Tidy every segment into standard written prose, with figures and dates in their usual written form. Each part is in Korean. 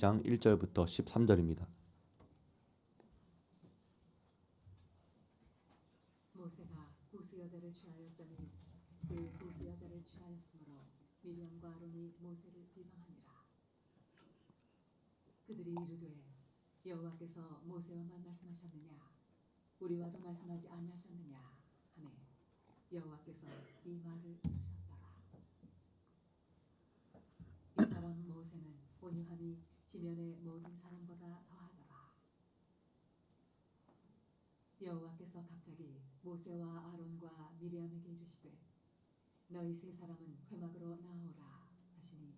장 1절부터 13절입니다. 모세가 구스 여자를 취하였더니 그 구스 여자를 취하였으므로 미리암과 아론이 모세를 비방하니라. 그들이 이르되 여호와께서 모세와만 말씀하셨느냐 우리와도 말씀하지 아니하셨느냐 하매 여호와께서 이 말을 이루셨더라. 이 사람 모세는 온유함이 지면의 모든 사람보다 더하더라. 여호와께서 갑자기 모세와 아론과 미리암에게 이르시되 너희 세 사람은 회막으로 나아오라 하시니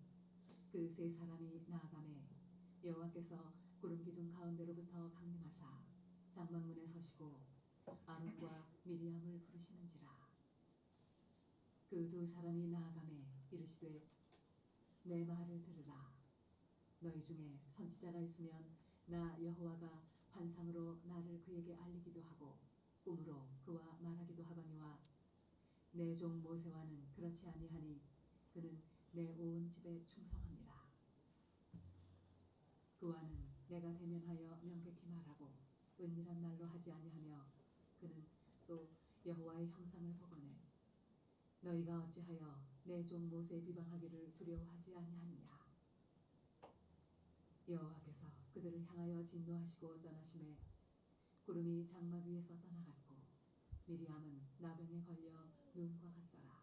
그 세 사람이 나아가매 여호와께서 구름 기둥 가운데로부터 강림하사 장막문에 서시고 아론과 미리암을 부르시는지라. 그 두 사람이 나아가매 이르시되 내 말을 들으라. 너희 중에 선지자가 있으면 나 여호와가 환상으로 나를 그에게 알리기도 하고 꿈으로 그와 말하기도 하거니와 내 종 모세와는 그렇지 아니하니 그는 내 온 집에 충성합니다. 그와는 내가 대면하여 명백히 말하고 은밀한 말로 하지 아니하며 그는 또 여호와의 형상을 보거늘 너희가 어찌하여 내 종 모세 비방하기를 두려워하지 아니하느냐. 여호와께서 그들을 향하여 진노하시고 떠나심에 구름이 장막 위에서 떠나갔고 미리암은 나병에 걸려 눈과 같더라.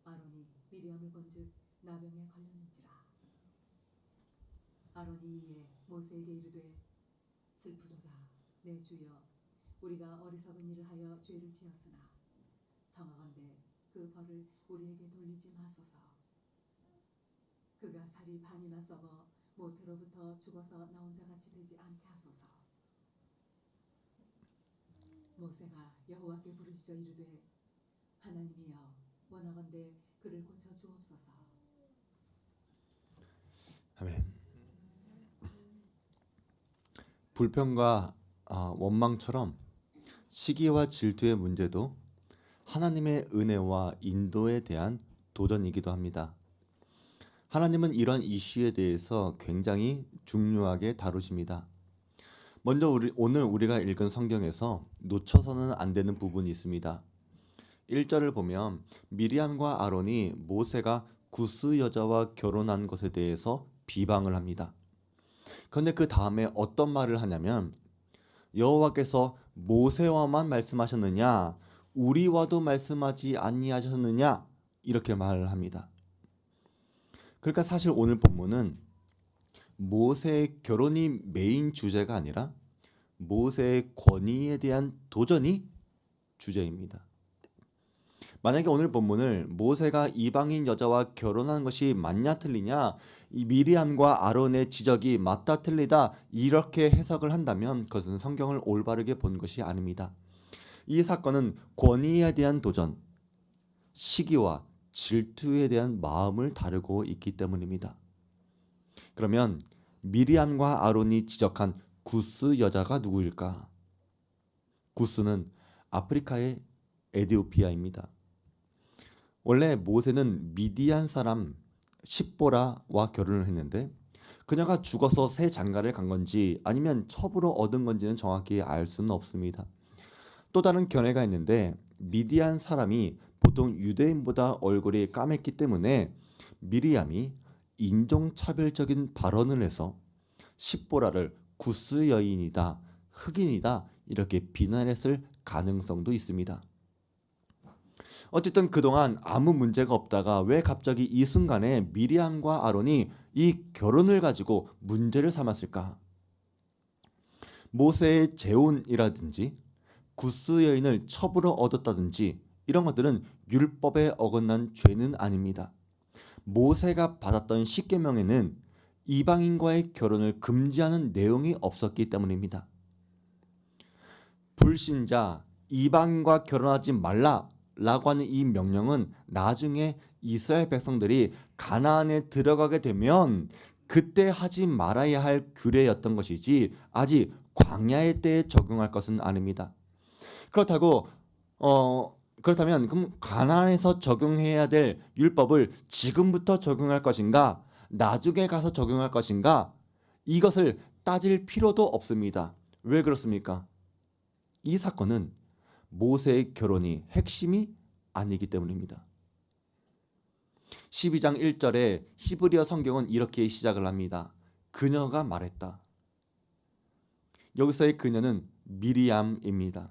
아론이 미리암을 본즉 나병에 걸렸는지라. 아론이 이에 모세에게 이르되 슬프도다 내 주여 우리가 어리석은 일을 하여 죄를 지었으나 청하건대 그 벌을 우리에게 돌리지 마소서. 그가 살이 반이나 썩어 모태로부터 죽어서 나 혼자 같이 되지 않게 하소서. 모세가 여호와께 부르짖어 이르되 하나님이여 원하건대 그를 고쳐 주옵소서. 아멘. 불평과 원망처럼 시기와 질투의 문제도 하나님의 은혜와 인도에 대한 도전이기도 합니다. 하나님은 이런 이슈에 대해서 굉장히 중요하게 다루십니다. 먼저 오늘 우리가 읽은 성경에서 놓쳐서는 안 되는 부분이 있습니다. 1절을 보면 미리암과 아론이 모세가 구스 여자와 결혼한 것에 대해서 비방을 합니다. 그런데 그 다음에 어떤 말을 하냐면 여호와께서 모세와만 말씀하셨느냐 우리와도 말씀하지 아니하셨느냐 이렇게 말을 합니다. 그러니까 사실 오늘 본문은 모세의 결혼이 메인 주제가 아니라 모세의 권위에 대한 도전이 주제입니다. 만약에 오늘 본문을 모세가 이방인 여자와 결혼한 것이 맞냐 틀리냐 이 미리암과 아론의 지적이 맞다 틀리다 이렇게 해석을 한다면 그것은 성경을 올바르게 본 것이 아닙니다. 이 사건은 권위에 대한 도전, 시기와 질투에 대한 마음을 다루고 있기 때문입니다. 그러면 미리암과 아론이 지적한 구스 여자가 누구일까? 구스는 아프리카의 에디오피아입니다. 원래 모세는 미디안 사람 십보라와 결혼을 했는데 그녀가 죽어서 새 장가를 간 건지 아니면 첩으로 얻은 건지는 정확히 알 수는 없습니다. 또 다른 견해가 있는데 미디안 사람이 보통 유대인보다 얼굴이 까맸기 때문에 미리암이 인종차별적인 발언을 해서 십보라를 구스 여인이다, 흑인이다 이렇게 비난했을 가능성도 있습니다. 어쨌든 그동안 아무 문제가 없다가 왜 갑자기 이 순간에 미리암과 아론이 이 결혼을 가지고 문제를 삼았을까? 모세의 재혼이라든지 구스 여인을 첩으로 얻었다든지 이런 것들은 율법에 어긋난 죄는 아닙니다. 모세가 받았던 십계명에는 이방인과의 결혼을 금지하는 내용이 없었기 때문입니다. 불신자, 이방인과 결혼하지 말라라고 하는 이 명령은 나중에 이스라엘 백성들이 가나안에 들어가게 되면 그때 하지 말아야 할 규례였던 것이지 아직 광야의 때에 적용할 것은 아닙니다. 그렇다면 그럼 가나안에서 적용해야 될 율법을 지금부터 적용할 것인가? 나중에 가서 적용할 것인가? 이것을 따질 필요도 없습니다. 왜 그렇습니까? 이 사건은 모세의 결혼이 핵심이 아니기 때문입니다. 12장 1절에 히브리어 성경은 이렇게 시작을 합니다. 그녀가 말했다. 여기서의 그녀는 미리암입니다.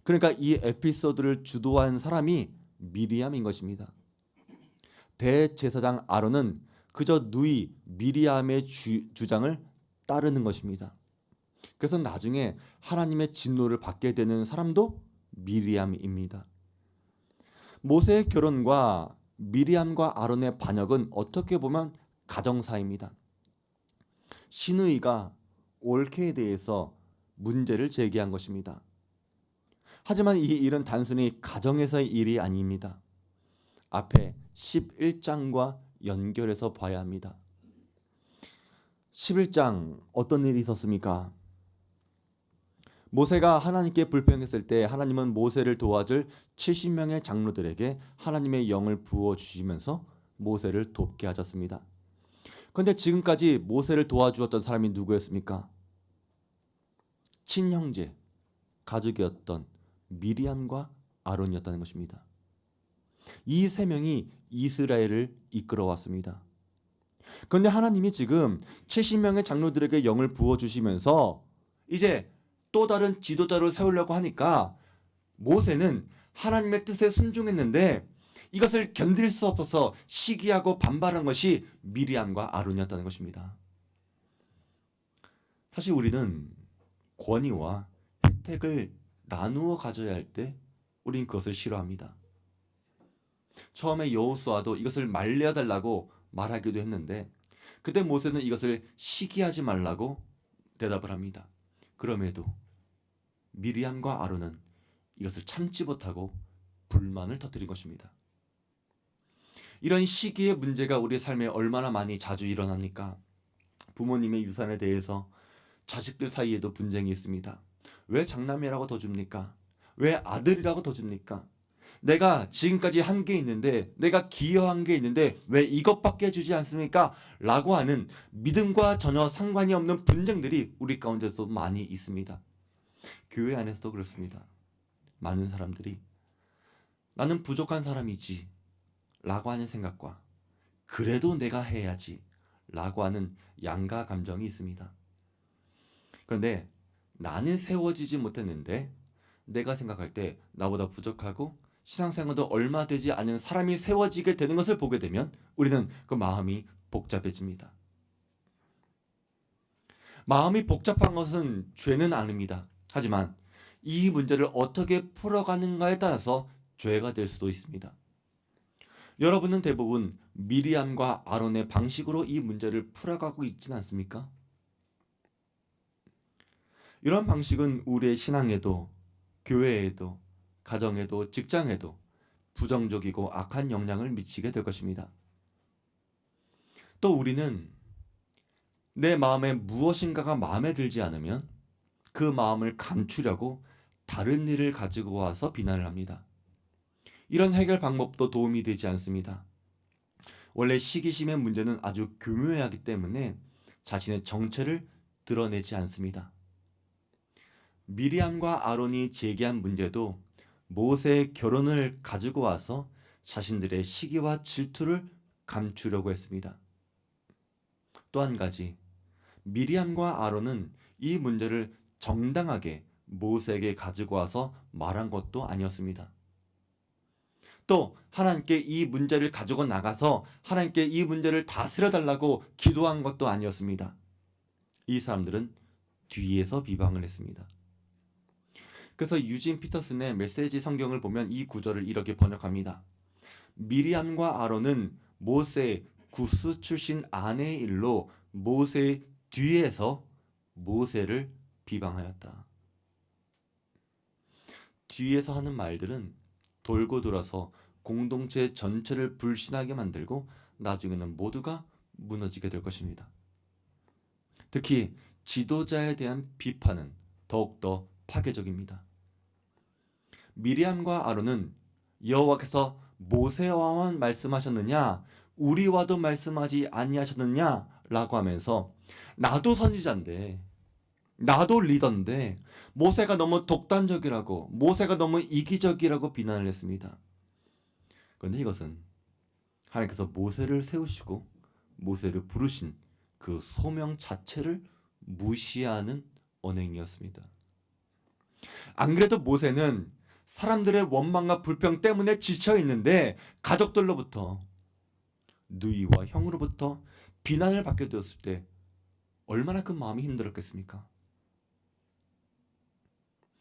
그러니까 이 에피소드를 주도한 사람이 미리암인 것입니다. 대제사장 아론은 그저 누이 미리암의 주장을 따르는 것입니다. 그래서 나중에 하나님의 진노를 받게 되는 사람도 미리암입니다. 모세의 결혼과 미리암과 아론의 반역은 어떻게 보면 가정사입니다. 시므이가 옳게에 대해서 문제를 제기한 것입니다. 하지만 이 일은 단순히 가정에서의 일이 아닙니다. 앞에 11장과 연결해서 봐야 합니다. 11장 어떤 일이 있었습니까? 모세가 하나님께 불평했을 때 하나님은 모세를 도와줄 70명의 장로들에게 하나님의 영을 부어주시면서 모세를 돕게 하셨습니다. 그런데 지금까지 모세를 도와주었던 사람이 누구였습니까? 친형제, 가족이었던 미리암과 아론이었다는 것입니다. 이 세 명이 이스라엘을 이끌어왔습니다. 그런데 하나님이 지금 70명의 장로들에게 영을 부어주시면서 이제 또 다른 지도자를 세우려고 하니까 모세는 하나님의 뜻에 순종했는데 이것을 견딜 수 없어서 시기하고 반발한 것이 미리암과 아론이었다는 것입니다. 사실 우리는 권위와 혜택을 나누어 가져야 할 때 우린 그것을 싫어합니다. 처음에 여호수아도 이것을 말려 달라고 말하기도 했는데 그때 모세는 이것을 시기하지 말라고 대답을 합니다. 그럼에도 미리암과 아론은 이것을 참지 못하고 불만을 터뜨린 것입니다. 이런 시기의 문제가 우리 삶에 얼마나 많이 자주 일어납니까? 부모님의 유산에 대해서 자식들 사이에도 분쟁이 있습니다. 왜 장남이라고 더 줍니까? 왜 아들이라고 더 줍니까? 내가 지금까지 한 게 있는데, 내가 기여한 게 있는데 왜 이것밖에 주지 않습니까? 라고 하는 믿음과 전혀 상관이 없는 분쟁들이 우리 가운데서 많이 있습니다. 교회 안에서도 그렇습니다. 많은 사람들이 나는 부족한 사람이지 라고 하는 생각과 그래도 내가 해야지 라고 하는 양가 감정이 있습니다. 그런데 나는 세워지지 못했는데 내가 생각할 때 나보다 부족하고 신앙생활도 얼마 되지 않은 사람이 세워지게 되는 것을 보게 되면 우리는 그 마음이 복잡해집니다. 마음이 복잡한 것은 죄는 아닙니다. 하지만 이 문제를 어떻게 풀어가는가에 따라서 죄가 될 수도 있습니다. 여러분은 대부분 미리암과 아론의 방식으로 이 문제를 풀어가고 있지는 않습니까? 이런 방식은 우리의 신앙에도, 교회에도, 가정에도, 직장에도 부정적이고 악한 영향을 미치게 될 것입니다. 또 우리는 내 마음에 무엇인가가 마음에 들지 않으면 그 마음을 감추려고 다른 일을 가지고 와서 비난을 합니다. 이런 해결 방법도 도움이 되지 않습니다. 원래 시기심의 문제는 아주 교묘하기 때문에 자신의 정체를 드러내지 않습니다. 미리암과 아론이 제기한 문제도 모세의 결혼을 가지고 와서 자신들의 시기와 질투를 감추려고 했습니다. 또 한 가지, 미리암과 아론은 이 문제를 정당하게 모세에게 가지고 와서 말한 것도 아니었습니다. 또 하나님께 이 문제를 가지고 나가서 하나님께 이 문제를 다스려 달라고 기도한 것도 아니었습니다. 이 사람들은 뒤에서 비방을 했습니다. 그래서 유진 피터슨의 메시지 성경을 보면 이 구절을 이렇게 번역합니다. 미리암과 아론은 모세의 구스 출신 아내의 일로 모세의 뒤에서 모세를 비방하였다. 뒤에서 하는 말들은 돌고 돌아서 공동체 전체를 불신하게 만들고 나중에는 모두가 무너지게 될 것입니다. 특히 지도자에 대한 비판은 더욱더 파괴적입니다. 미리암과 아론은 여호와께서 모세와만 말씀하셨느냐? 우리와도 말씀하지 아니하셨느냐라고 하면서 나도 선지자인데 나도 리더인데 모세가 너무 독단적이라고 모세가 너무 이기적이라고 비난을 했습니다. 그런데 이것은 하나님께서 모세를 세우시고 모세를 부르신 그 소명 자체를 무시하는 언행이었습니다. 안 그래도 모세는 사람들의 원망과 불평 때문에 지쳐 있는데 가족들로부터 누이와 형으로부터 비난을 받게 되었을 때 얼마나 그 마음이 힘들었겠습니까?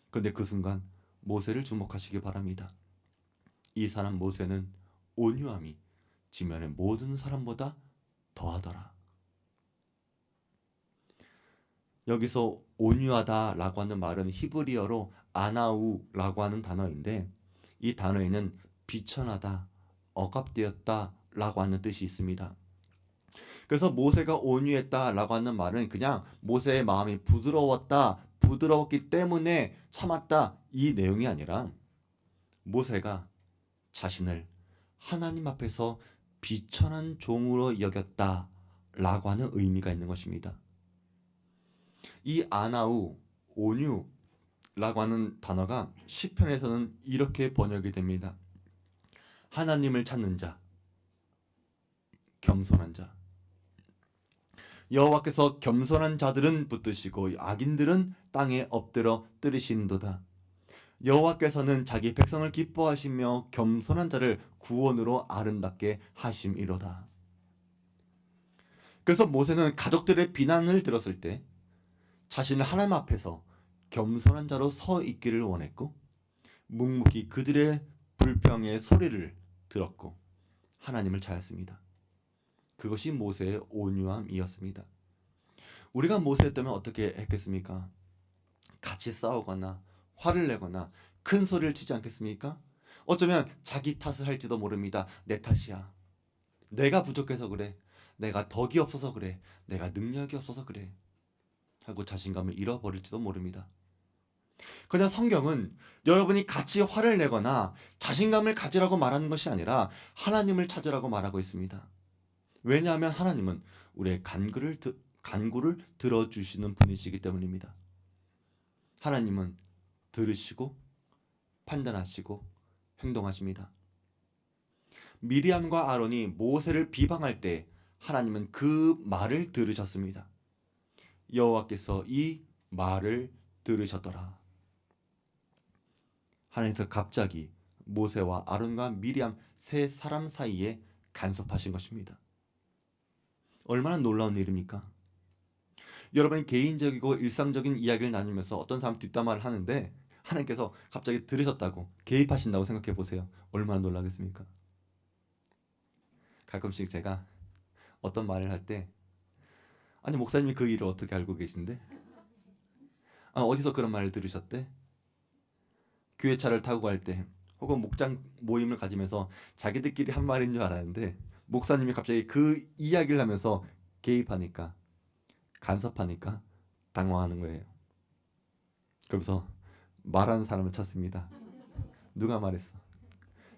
그런데 그 순간 모세를 주목하시기 바랍니다. 이 사람 모세는 온유함이 지면의 모든 사람보다 더하더라. 여기서 온유하다라고 하는 말은 히브리어로 아나우라고 하는 단어인데 이 단어에는 비천하다, 억압되었다라고 하는 뜻이 있습니다. 그래서 모세가 온유했다라고 하는 말은 그냥 모세의 마음이 부드러웠기 때문에 참았다 이 내용이 아니라 모세가 자신을 하나님 앞에서 비천한 종으로 여겼다라고 하는 의미가 있는 것입니다. 이 아나우, 온유라고 하는 단어가 시편에서는 이렇게 번역이 됩니다. 하나님을 찾는 자, 겸손한 자. 여호와께서 겸손한 자들은 붙드시고 악인들은 땅에 엎드려 뜨리시는도다. 여호와께서는 자기 백성을 기뻐하시며 겸손한 자를 구원으로 아름답게 하심이로다. 그래서 모세는 가족들의 비난을 들었을 때 자신을 하나님 앞에서 겸손한 자로 서 있기를 원했고 묵묵히 그들의 불평의 소리를 들었고 하나님을 찾았습니다. 그것이 모세의 온유함이었습니다. 우리가 모세였다면 어떻게 했겠습니까? 같이 싸우거나 화를 내거나 큰 소리를 치지 않겠습니까? 어쩌면 자기 탓을 할지도 모릅니다. 내 탓이야. 내가 부족해서 그래. 내가 덕이 없어서 그래. 내가 능력이 없어서 그래. 하고 자신감을 잃어버릴지도 모릅니다. 그냥 성경은 여러분이 같이 화를 내거나 자신감을 가지라고 말하는 것이 아니라 하나님을 찾으라고 말하고 있습니다. 왜냐하면 하나님은 우리의 간구를 들어주시는 분이시기 때문입니다. 하나님은 들으시고 판단하시고 행동하십니다. 미리암과 아론이 모세를 비방할 때 하나님은 그 말을 들으셨습니다. 여호와께서 이 말을 들으셨더라. 하나님께서 갑자기 모세와 아론과 미리암 세 사람 사이에 간섭하신 것입니다. 얼마나 놀라운 일입니까? 여러분이 개인적이고 일상적인 이야기를 나누면서 어떤 사람 뒷담화를 하는데 하나님께서 갑자기 들으셨다고 개입하신다고 생각해 보세요. 얼마나 놀라겠습니까? 가끔씩 제가 어떤 말을 할 때 아니 목사님이 그 일을 어떻게 알고 계신데? 어디서 그런 말을 들으셨대? 교회차를 타고 갈 때 혹은 목장 모임을 가지면서 자기들끼리 한 말인 줄 알았는데 목사님이 갑자기 그 이야기를 하면서 개입하니까 간섭하니까 당황하는 거예요. 그러면서 말하는 사람을 찾습니다. 누가 말했어?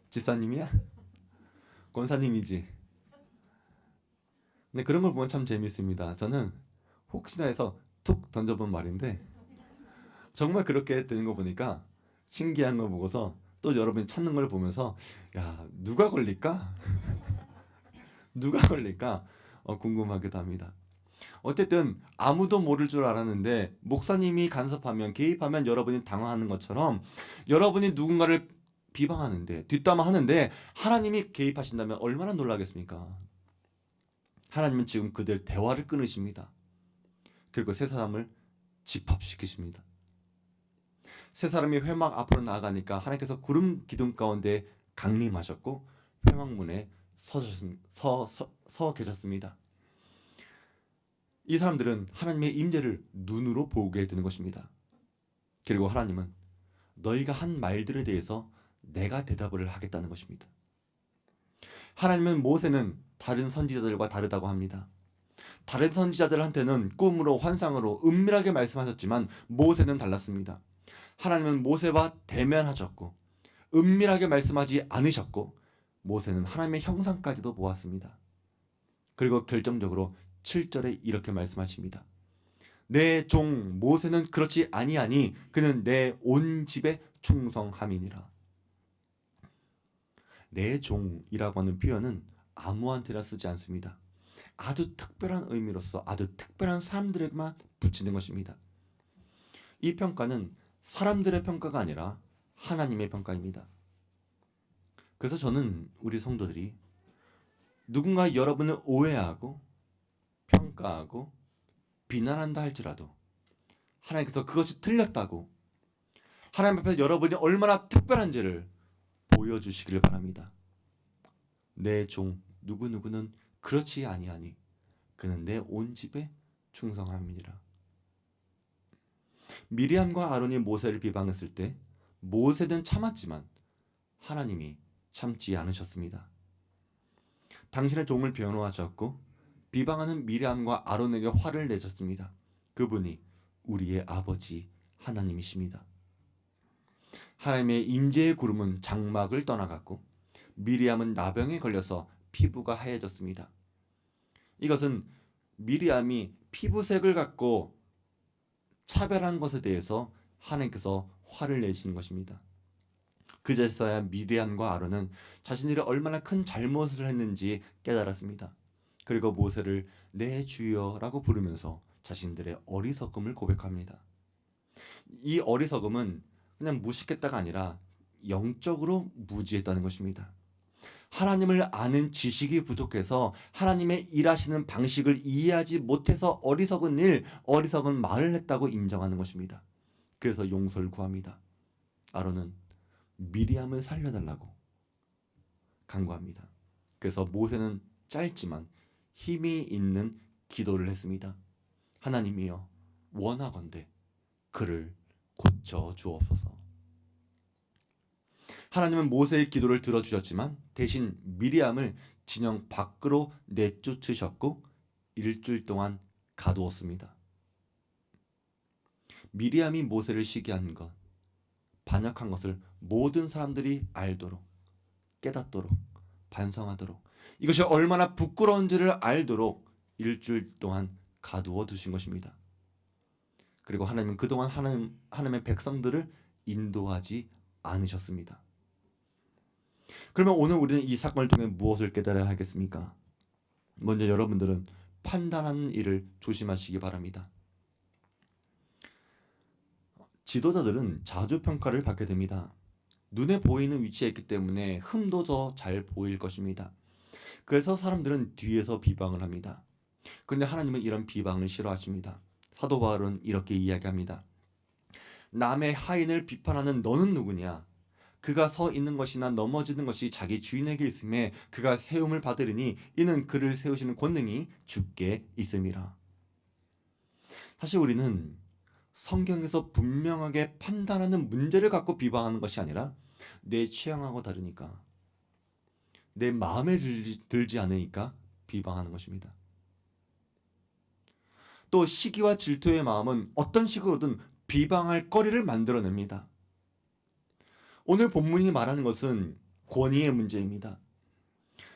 집사님이야? 권사님이지? 근데 그런 걸 보면 참 재밌습니다. 저는 혹시나 해서 툭 던져본 말인데 정말 그렇게 되는 거 보니까 신기한 걸 보고서 또 여러분이 찾는 걸 보면서 야 누가 걸릴까? 누가 걸릴까? 궁금하기도 합니다. 어쨌든 아무도 모를 줄 알았는데 목사님이 간섭하면 개입하면 여러분이 당황하는 것처럼 여러분이 누군가를 비방하는데 뒷담화하는데 하나님이 개입하신다면 얼마나 놀라겠습니까? 하나님은 지금 그들 대화를 끊으십니다. 그리고 세 사람을 집합시키십니다. 세 사람이 회막 앞으로 나아가니까 하나님께서 구름 기둥 가운데 강림하셨고 회막문에 서 계셨습니다. 이 사람들은 하나님의 임재를 눈으로 보게 되는 것입니다. 그리고 하나님은 너희가 한 말들에 대해서 내가 대답을 하겠다는 것입니다. 하나님은 모세는 다른 선지자들과 다르다고 합니다. 다른 선지자들한테는 꿈으로 환상으로 은밀하게 말씀하셨지만 모세는 달랐습니다. 하나님은 모세와 대면하셨고 은밀하게 말씀하지 않으셨고 모세는 하나님의 형상까지도 보았습니다. 그리고 결정적으로 7절에 이렇게 말씀하십니다. 내 종 모세는 그렇지 아니하니 그는 내 온 집에 충성함이니라. 내 종이라고 하는 표현은 아무한테나 쓰지 않습니다. 아주 특별한 의미로서 아주 특별한 사람들에게만 붙이는 것입니다. 이 평가는 사람들의 평가가 아니라 하나님의 평가입니다. 그래서 저는 우리 성도들이 누군가 여러분을 오해하고 평가하고 비난한다 할지라도 하나님께서 그것이 틀렸다고 하나님 앞에 여러분이 얼마나 특별한지를 보여주시기를 바랍니다. 내 종 누구누구는 그렇지 아니하니 그는 내 온 집에 충성함이니라. 미리암과 아론이 모세를 비방했을 때 모세는 참았지만 하나님이 참지 않으셨습니다. 당신의 종을 변호하셨고 비방하는 미리암과 아론에게 화를 내셨습니다. 그분이 우리의 아버지 하나님이십니다. 하나님의 임재의 구름은 장막을 떠나갔고 미리암은 나병에 걸려서 피부가 하얘졌습니다. 이것은 미리암이 피부색을 갖고 차별한 것에 대해서 하나님께서 화를 내신 것입니다. 그제서야 미리암과 아론은 자신들이 얼마나 큰 잘못을 했는지 깨달았습니다. 그리고 모세를 내 주여라고 부르면서 자신들의 어리석음을 고백합니다. 이 어리석음은 그냥 무식했다가 아니라 영적으로 무지했다는 것입니다. 하나님을 아는 지식이 부족해서 하나님의 일하시는 방식을 이해하지 못해서 어리석은 일, 어리석은 말을 했다고 인정하는 것입니다. 그래서 용서를 구합니다. 아론은 미리암을 살려달라고 간구합니다. 그래서 모세는 짧지만 힘이 있는 기도를 했습니다. 하나님이여 원하건대 그를 고쳐 주옵소서. 하나님은 모세의 기도를 들어주셨지만 대신 미리암을 진영 밖으로 내쫓으셨고 일주일 동안 가두었습니다. 미리암이 모세를 시기한 것, 반역한 것을 모든 사람들이 알도록, 깨닫도록, 반성하도록, 이것이 얼마나 부끄러운지를 알도록 일주일 동안 가두어 두신 것입니다. 그리고 하나님은 그동안 하나님의 백성들을 인도하지 않으셨습니다. 그러면 오늘 우리는 이 사건을 통해 무엇을 깨달아야 하겠습니까? 먼저 여러분들은 판단하는 일을 조심하시기 바랍니다. 지도자들은 자주평가를 받게 됩니다. 눈에 보이는 위치에 있기 때문에 흠도 더 잘 보일 것입니다. 그래서 사람들은 뒤에서 비방을 합니다. 그런데 하나님은 이런 비방을 싫어하십니다. 사도 바울은 이렇게 이야기합니다. 남의 하인을 비판하는 너는 누구냐? 그가 서 있는 것이나 넘어지는 것이 자기 주인에게 있음에 그가 세움을 받으리니 이는 그를 세우시는 권능이 주께 있음이라. 사실 우리는 성경에서 분명하게 판단하는 문제를 갖고 비방하는 것이 아니라 내 취향하고 다르니까, 내 마음에 들지 않으니까 비방하는 것입니다. 또 시기와 질투의 마음은 어떤 식으로든 비방할 거리를 만들어냅니다. 오늘 본문이 말하는 것은 권위의 문제입니다.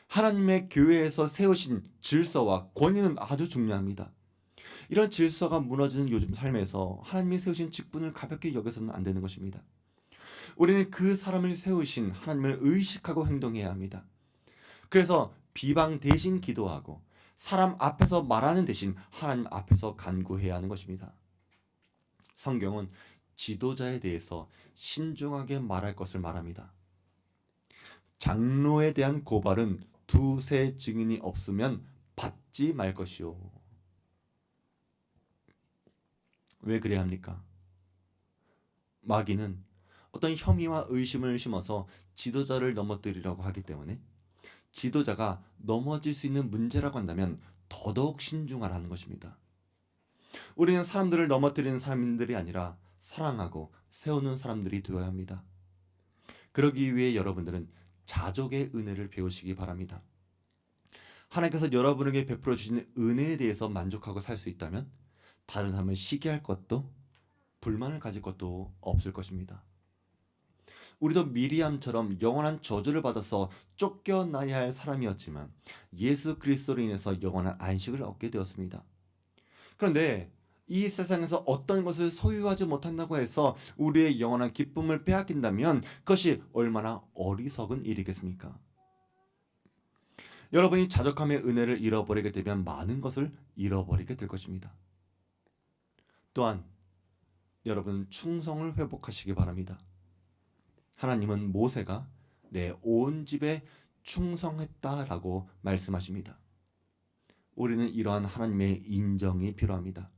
하나님의 교회에서 세우신 질서와 권위는 아주 중요합니다. 이런 질서가 무너지는 요즘 삶에서 하나님이 세우신 직분을 가볍게 여겨서는 안 되는 것입니다. 우리는 그 사람을 세우신 하나님을 의식하고 행동해야 합니다. 그래서 비방 대신 기도하고 사람 앞에서 말하는 대신 하나님 앞에서 간구해야 하는 것입니다. 성경은 지도자에 대해서 신중하게 말할 것을 말합니다. 장로에 대한 고발은 두세 증인이 없으면 받지 말 것이요. 왜 그래야 합니까? 마귀는 어떤 혐의와 의심을 심어서 지도자를 넘어뜨리려고 하기 때문에 지도자가 넘어질 수 있는 문제라고 한다면 더더욱 신중하라는 것입니다. 우리는 사람들을 넘어뜨리는 사람들이 아니라 사랑하고 세우는 사람들이 되어야 합니다. 그러기 위해 여러분들은 자족의 은혜를 배우시기 바랍니다. 하나님께서 여러분에게 베풀어 주신 은혜에 대해서 만족하고 살 수 있다면 다른 사람을 시기할 것도 불만을 가질 것도 없을 것입니다. 우리도 미리암처럼 영원한 저주를 받아서 쫓겨나야 할 사람이었지만 예수 그리스도로 인해서 영원한 안식을 얻게 되었습니다. 그런데 이 세상에서 어떤 것을 소유하지 못한다고 해서 우리의 영원한 기쁨을 빼앗긴다면 그것이 얼마나 어리석은 일이겠습니까? 여러분이 자족함의 은혜를 잃어버리게 되면 많은 것을 잃어버리게 될 것입니다. 또한 여러분 충성을 회복하시기 바랍니다. 하나님은 모세가 내 온 집에 충성했다라고 말씀하십니다. 우리는 이러한 하나님의 인정이 필요합니다.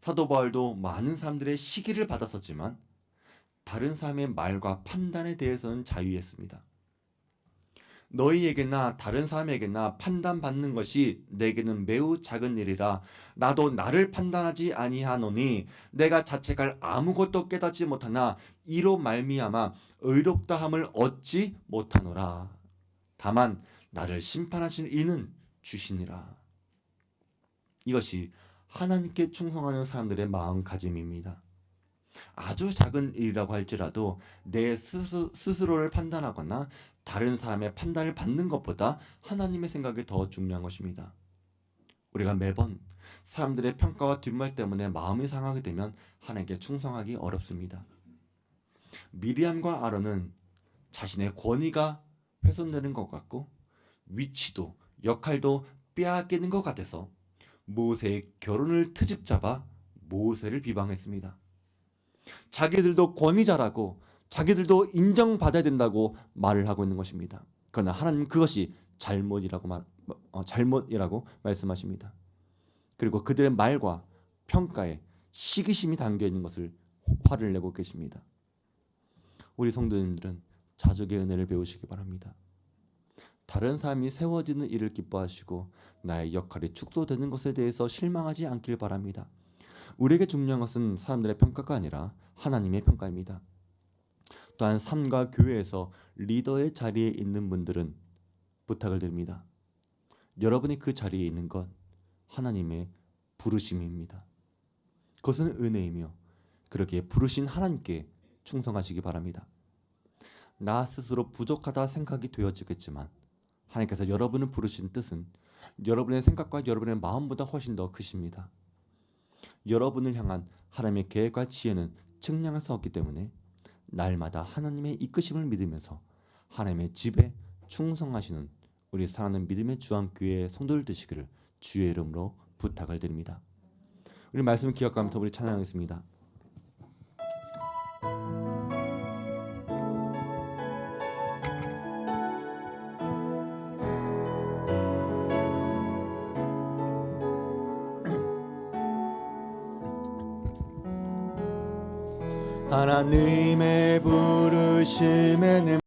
사도 바울도 많은 사람들의 시기를 받았었지만 다른 사람의 말과 판단에 대해서는 자유했습니다. 너희에게나 다른 사람에게나 판단받는 것이 내게는 매우 작은 일이라 나도 나를 판단하지 아니하노니 내가 자책할 아무것도 깨닫지 못하나 이로 말미암아 의롭다함을 얻지 못하노라. 다만 나를 심판하신 이는 주시니라. 이것이 하나님께 충성하는 사람들의 마음가짐입니다. 아주 작은 일이라고 할지라도 내 스스로를 판단하거나 다른 사람의 판단을 받는 것보다 하나님의 생각이 더 중요한 것입니다. 우리가 매번 사람들의 평가와 뒷말 때문에 마음이 상하게 되면 하나님께 충성하기 어렵습니다. 미리암과 아론은 자신의 권위가 훼손되는 것 같고 위치도 역할도 빼앗기는 것 같아서 모세의 결혼을 트집잡아 모세를 비방했습니다. 자기들도 권위자라고 자기들도 인정받아야 된다고 말을 하고 있는 것입니다. 그러나 하나님 그것이 잘못이라고 말씀하십니다. 그리고 그들의 말과 평가에 시기심이 담겨 있는 것을 화를 내고 계십니다. 우리 성도님들은 자족의 은혜를 배우시기 바랍니다. 다른 사람이 세워지는 일을 기뻐하시고 나의 역할이 축소되는 것에 대해서 실망하지 않길 바랍니다. 우리에게 중요한 것은 사람들의 평가가 아니라 하나님의 평가입니다. 또한 삶과 교회에서 리더의 자리에 있는 분들은 부탁을 드립니다. 여러분이 그 자리에 있는 것 하나님의 부르심입니다. 그것은 은혜이며 그렇게 부르신 하나님께 충성하시기 바랍니다. 나 스스로 부족하다 생각이 되어지겠지만 하나님께서 여러분을 부르신 뜻은 여러분의 생각과 여러분의 마음보다 훨씬 더 크십니다. 여러분을 향한 하나님의 계획과 지혜는 측량할 수 없기 때문에 날마다 하나님의 이끄심을 믿으면서 하나님의 집에 충성하시는 우리 사랑하는 믿음의 주안교회의 성도들 되시기를 주의 이름으로 부탁을 드립니다. 우리 말씀을 기억하면서 우리 찬양하겠습니다. 하나님의 부르심에